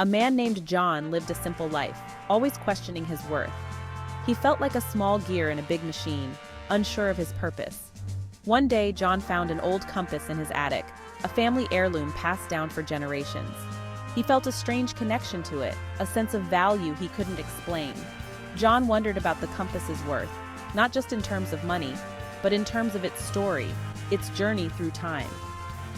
A man named John lived a simple life, always questioning his worth. He felt like a small gear in a big machine, unsure of his purpose. One day, John found an old compass in his attic, a family heirloom passed down for generations. He felt a strange connection to it, a sense of value he couldn't explain. John wondered about the compass's worth, not just in terms of money, but in terms of its story, its journey through time.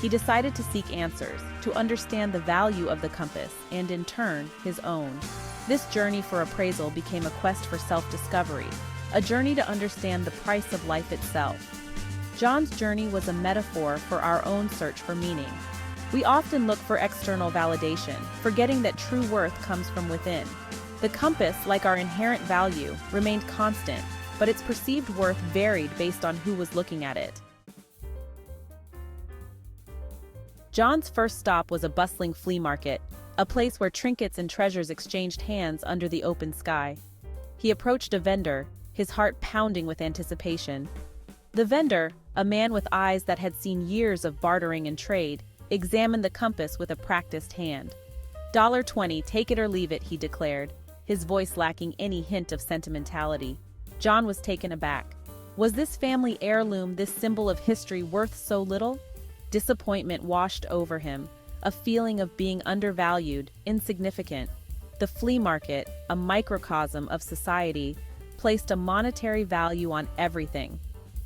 He decided to seek answers, to understand the value of the compass and, in turn, his own. This journey for appraisal became a quest for self-discovery, a journey to understand the price of life itself. John's journey was a metaphor for our own search for meaning. We often look for external validation, forgetting that true worth comes from within. The compass, like our inherent value, remained constant, but its perceived worth varied based on who was looking at it. John's first stop was a bustling flea market, a place where trinkets and treasures exchanged hands under the open sky. He approached a vendor, his heart pounding with anticipation. The vendor, a man with eyes that had seen years of bartering and trade, examined the compass with a practiced hand. $20, take it or leave it, he declared, his voice lacking any hint of sentimentality. John was taken aback. Was this family heirloom, this symbol of history, worth so little? Disappointment washed over him, a feeling of being undervalued, insignificant. The flea market, a microcosm of society, placed a monetary value on everything.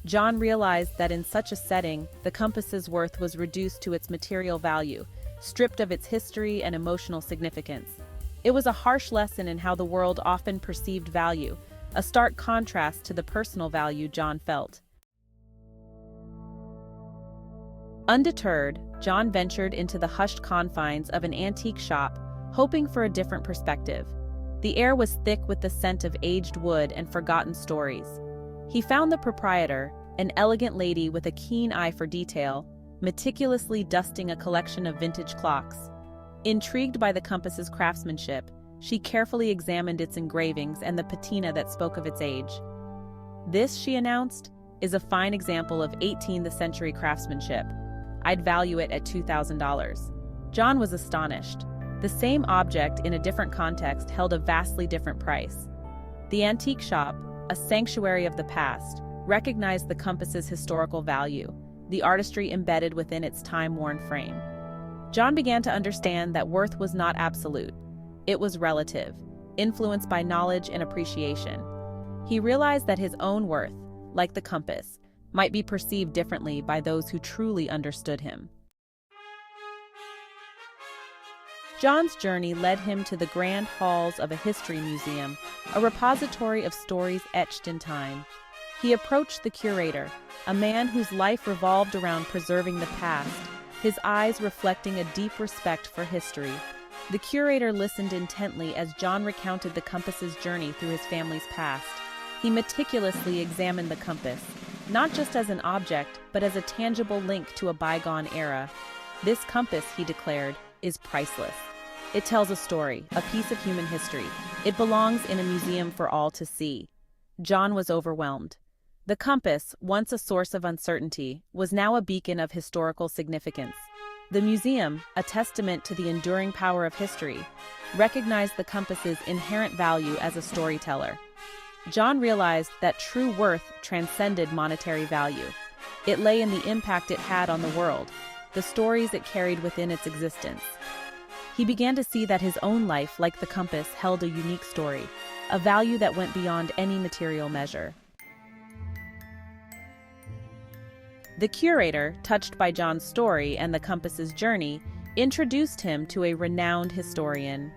John realized that in such a setting, the compass's worth was reduced to its material value, stripped of its history and emotional significance. It was a harsh lesson in how the world often perceived value, a stark contrast to the personal value John felt. Undeterred, John ventured into the hushed confines of an antique shop, hoping for a different perspective. The air was thick with the scent of aged wood and forgotten stories. He found the proprietor, an elegant lady with a keen eye for detail, meticulously dusting a collection of vintage clocks. Intrigued by the compass's craftsmanship, she carefully examined its engravings and the patina that spoke of its age. "This," she announced, "is a fine example of 18th century craftsmanship. I'd value it at $2,000. John was astonished. The same object in a different context held a vastly different price. The antique shop, a sanctuary of the past, recognized the compass's historical value, the artistry embedded within its time-worn frame. John began to understand that worth was not absolute. It was relative, influenced by knowledge and appreciation. He realized that his own worth, like the compass, might be perceived differently by those who truly understood him. John's journey led him to the grand halls of a history museum, a repository of stories etched in time. He approached the curator, a man whose life revolved around preserving the past, his eyes reflecting a deep respect for history. The curator listened intently as John recounted the compass's journey through his family's past. He meticulously examined the compass, not just as an object, but as a tangible link to a bygone era. "This compass," he declared, "is priceless. It tells a story, a piece of human history. It belongs in a museum for all to see." John was overwhelmed. The compass, once a source of uncertainty, was now a beacon of historical significance. The museum, a testament to the enduring power of history, recognized the compass's inherent value as a storyteller. John realized that true worth transcended monetary value. It lay in the impact it had on the world, the stories it carried within its existence. He began to see that his own life, like the compass, held a unique story, a value that went beyond any material measure. The curator, touched by John's story and the compass's journey, introduced him to a renowned historian.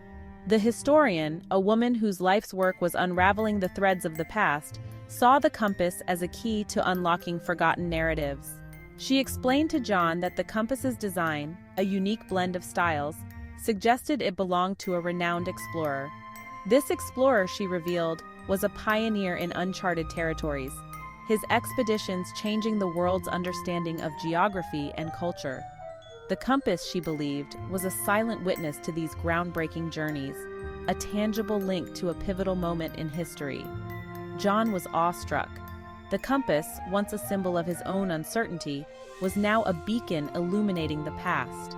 The historian, a woman whose life's work was unraveling the threads of the past, saw the compass as a key to unlocking forgotten narratives. She explained to John that the compass's design, a unique blend of styles, suggested it belonged to a renowned explorer. This explorer, she revealed, was a pioneer in uncharted territories, his expeditions changing the world's understanding of geography and culture. The compass, she believed, was a silent witness to these groundbreaking journeys, a tangible link to a pivotal moment in history. John was awestruck. The compass, once a symbol of his own uncertainty, was now a beacon illuminating the past.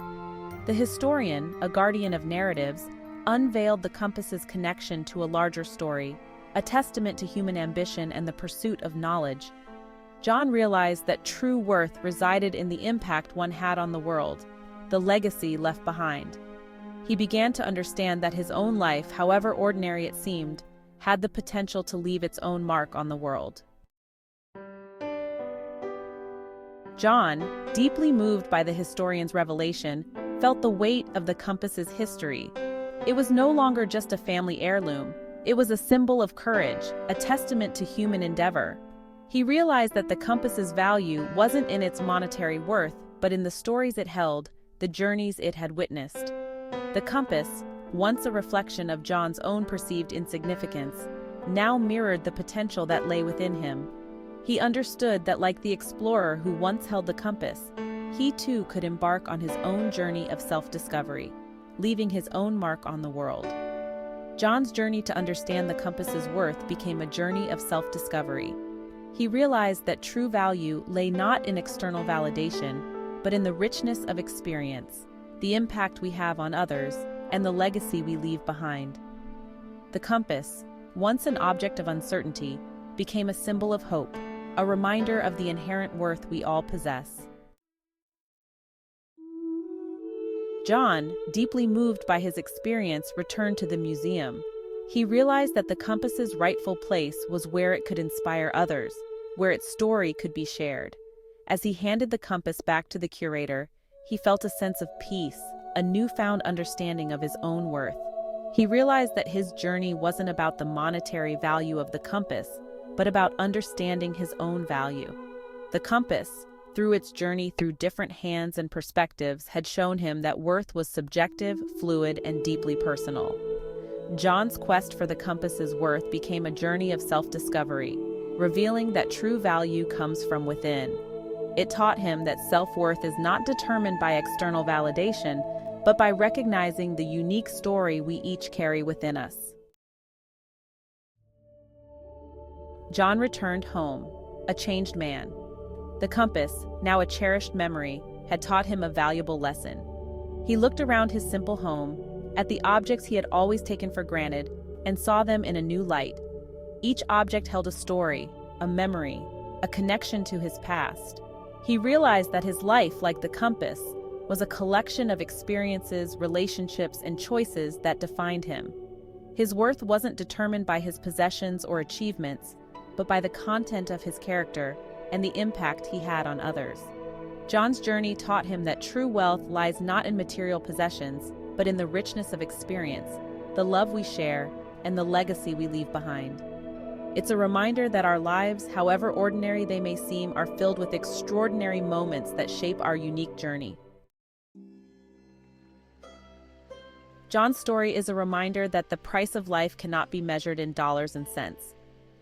The historian, a guardian of narratives, unveiled the compass's connection to a larger story, a testament to human ambition and the pursuit of knowledge. John realized that true worth resided in the impact one had on the world, the legacy left behind. He began to understand that his own life, however ordinary it seemed, had the potential to leave its own mark on the world. John, deeply moved by the historian's revelation, felt the weight of the compass's history. It was no longer just a family heirloom. It was a symbol of courage, a testament to human endeavor. He realized that the compass's value wasn't in its monetary worth, but in the stories it held, the journeys it had witnessed. The compass, once a reflection of John's own perceived insignificance, now mirrored the potential that lay within him. He understood that, like the explorer who once held the compass, he too could embark on his own journey of self-discovery, leaving his own mark on the world. John's journey to understand the compass's worth became a journey of self-discovery. He realized that true value lay not in external validation, but in the richness of experience, the impact we have on others, and the legacy we leave behind. The compass, once an object of uncertainty, became a symbol of hope, a reminder of the inherent worth we all possess. John, deeply moved by his experience, returned to the museum. He realized that the compass's rightful place was where it could inspire others, where its story could be shared. As he handed the compass back to the curator, he felt a sense of peace, a newfound understanding of his own worth. He realized that his journey wasn't about the monetary value of the compass, but about understanding his own value. The compass, through its journey through different hands and perspectives, had shown him that worth was subjective, fluid, and deeply personal. John's quest for the compass's worth became a journey of self-discovery, revealing that true value comes from within. It taught him that self-worth is not determined by external validation, but by recognizing the unique story we each carry within us. John returned home, a changed man. The compass, now a cherished memory, had taught him a valuable lesson. He looked around his simple home, at the objects he had always taken for granted, and saw them in a new light. Each object held a story, a memory, a connection to his past. He realized that his life, like the compass, was a collection of experiences, relationships, and choices that defined him. His worth wasn't determined by his possessions or achievements, but by the content of his character and the impact he had on others. John's journey taught him that true wealth lies not in material possessions, but in the richness of experience, the love we share, and the legacy we leave behind. It's a reminder that our lives, however ordinary they may seem, are filled with extraordinary moments that shape our unique journey. John's story is a reminder that the price of life cannot be measured in dollars and cents.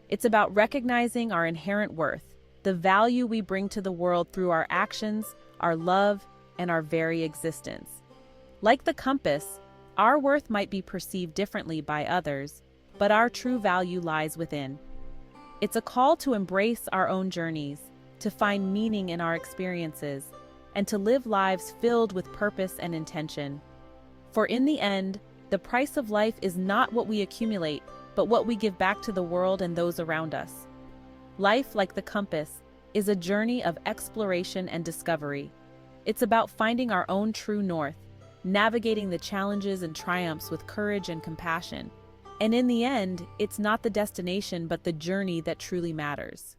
It's about recognizing our inherent worth, the value we bring to the world through our actions, our love, and our very existence. Like the compass, our worth might be perceived differently by others, but our true value lies within. It's a call to embrace our own journeys, to find meaning in our experiences, and to live lives filled with purpose and intention. For in the end, the price of life is not what we accumulate, but what we give back to the world and those around us. Life, like the compass, is a journey of exploration and discovery. It's about finding our own true north, navigating the challenges and triumphs with courage and compassion. And in the end, it's not the destination but the journey that truly matters.